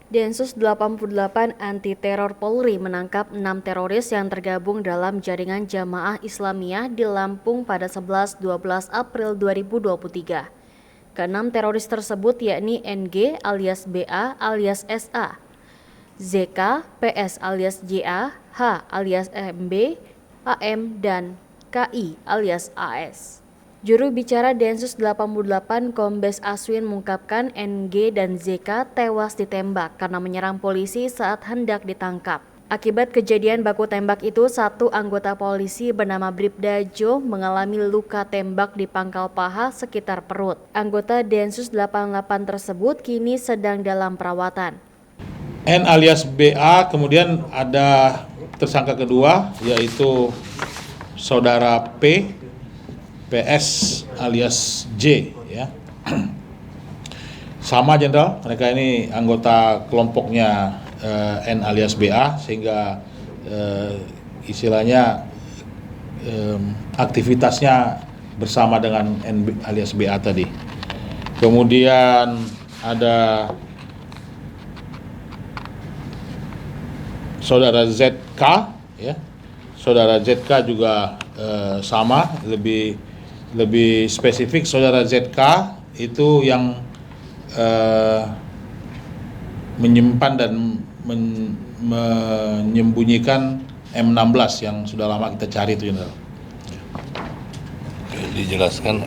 Densus 88 Anti Teror Polri menangkap 6 teroris yang tergabung dalam jaringan Jamaah Islamiyah di Lampung pada 11-12 April 2023. Keenam teroris tersebut yakni NG alias BA alias SA, ZK, PS alias JA, H alias MB, AM, dan KI alias AS. Juru bicara Densus 88 Kombes Aswin mengungkapkan NG dan ZK tewas ditembak karena menyerang polisi saat hendak ditangkap. Akibat kejadian baku tembak itu, satu anggota polisi bernama Bribda Jo mengalami luka tembak di pangkal paha sekitar perut. Anggota Densus 88 tersebut kini sedang dalam perawatan. N alias BA, kemudian ada tersangka kedua yaitu saudara P, PS alias J, ya. Sama Jenderal, mereka ini anggota kelompoknya N alias BA, sehingga istilahnya aktivitasnya bersama dengan N alias BA tadi. Kemudian ada saudara ZK, ya. Saudara ZK juga sama, lebih spesifik. Saudara ZK itu yang menyimpan dan menyembunyikan M16 yang sudah lama kita cari itu, Jenderal. Dijelaskan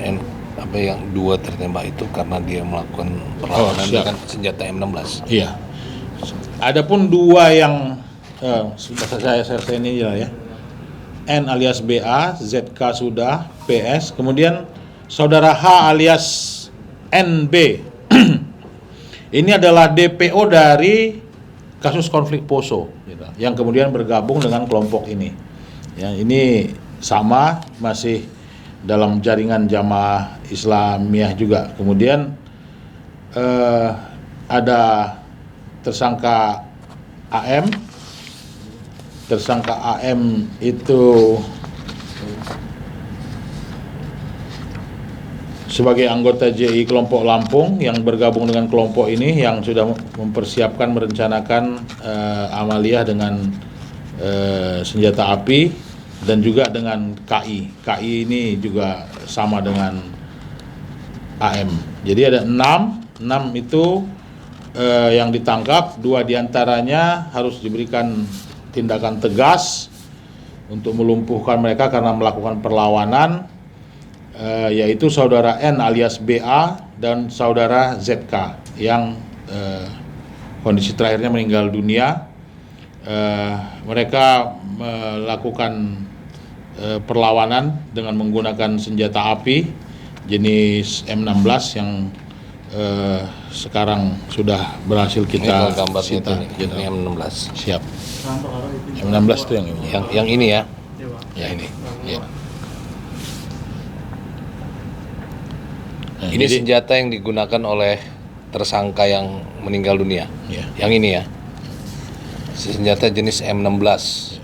apa yang dua tertembak itu karena dia melakukan perlawanan dengan senjata M16. Iya. Adapun dua yang sudah saya ini ya. N alias BA, ZK sudah, PS, kemudian saudara H alias NB. Ini adalah DPO dari kasus konflik Poso, gitu, yang kemudian bergabung dengan kelompok ini. Ya, ini sama, masih dalam jaringan Jamaah Islamiyah juga. Kemudian ada tersangka AM. Tersangka AM itu sebagai anggota JI kelompok Lampung yang bergabung dengan kelompok ini, yang sudah mempersiapkan, merencanakan amaliyah dengan senjata api, dan juga dengan KI. KI ini juga sama dengan AM. Jadi ada 6 itu yang ditangkap. 2 diantaranya harus diberikan tindakan tegas untuk melumpuhkan mereka karena melakukan perlawanan, yaitu saudara N alias BA dan saudara ZK yang kondisi terakhirnya meninggal dunia. Mereka melakukan perlawanan dengan menggunakan senjata api jenis M16 yang sekarang sudah berhasil kita sita. Ini M16. Siap. M16 itu yang ini. Yang ini ya. Ya ini. Ya. Nah, Ini jadi, senjata yang digunakan oleh tersangka yang meninggal dunia. ya. Yang ini ya. Senjata jenis M16.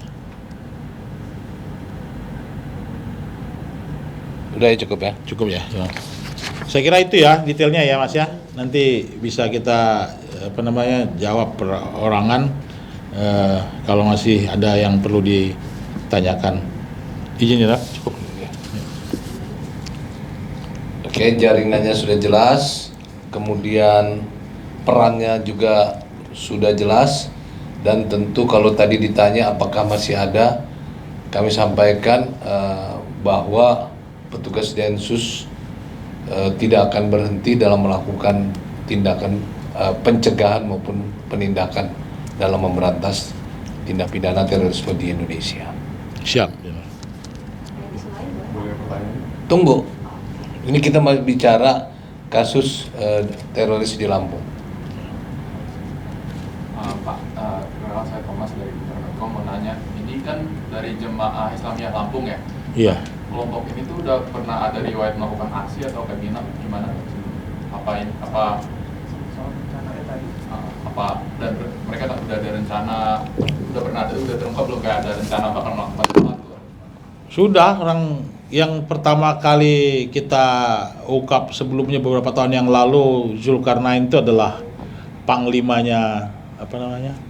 Udah ya, cukup ya? Cukup ya. Saya kira itu ya detailnya ya Mas ya. Nanti bisa kita jawab perorangan kalau masih ada yang perlu ditanyakan. Izin ya, cukup. Oke, jaringannya sudah jelas, kemudian perannya juga sudah jelas, dan tentu kalau tadi ditanya apakah masih ada, kami sampaikan bahwa petugas Densus tidak akan berhenti dalam melakukan tindakan pencegahan maupun penindakan dalam memberantas tindak pidana terorisme di Indonesia. Siap. Tunggu, ini kita masih bicara kasus teroris di Lampung. Pak, perkenalkan saya Thomas dari Internekom, mau nanya, ini kan dari Jemaah Islamiyah Lampung ya? Iya. Kelompok ini tuh udah pernah ada riwayat melakukan aksi atau gimana? Dan mereka udah ada rencana, udah terungkap belum kayak ada rencana bakal melakukan sesuatu? Sudah, orang yang pertama kali kita ungkap sebelumnya beberapa tahun yang lalu, Zulkarnain itu adalah panglimanya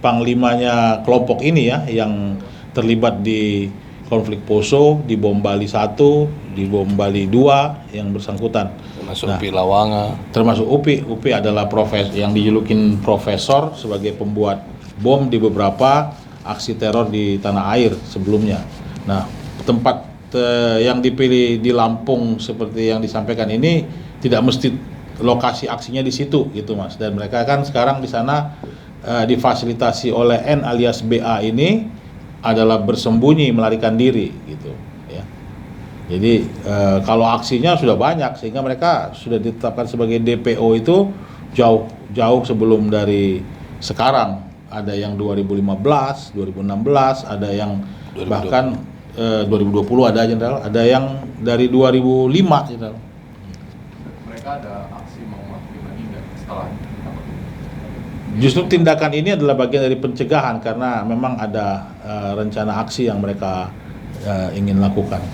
panglimanya kelompok ini ya, yang terlibat di konflik Poso, di bom Bali 1, di bom Bali 2 yang bersangkutan. Termasuk Upi Lawanga. Termasuk Upi. Upi adalah yang dijulukin profesor sebagai pembuat bom di beberapa aksi teror di tanah air sebelumnya. Nah, tempat yang dipilih di Lampung seperti yang disampaikan ini tidak mesti lokasi aksinya di situ gitu Mas. Dan mereka kan sekarang di sana difasilitasi oleh N alias BA ini adalah bersembunyi, melarikan diri gitu ya. Jadi kalau aksinya sudah banyak sehingga mereka sudah ditetapkan sebagai DPO itu jauh sebelum dari sekarang. Ada yang 2015, 2016, ada yang 2020. Bahkan 2020 ada Jenderal, ada yang dari 2005 Jenderal. Mereka ada aksi mau melakukan lagi nggak setelah ini? Justru tindakan ini adalah bagian dari pencegahan karena memang ada rencana aksi yang mereka ingin lakukan.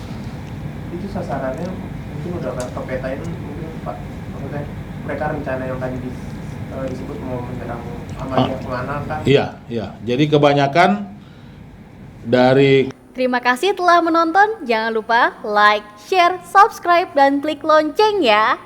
Itu sasarannya mungkin udah kepetain mungkin Pak, maksudnya mereka rencana yang tadi disebut mau menyerang Amalia kemana kan? Iya. Jadi kebanyakan dari. Terima kasih telah menonton. Jangan lupa like, share, subscribe, dan klik lonceng ya.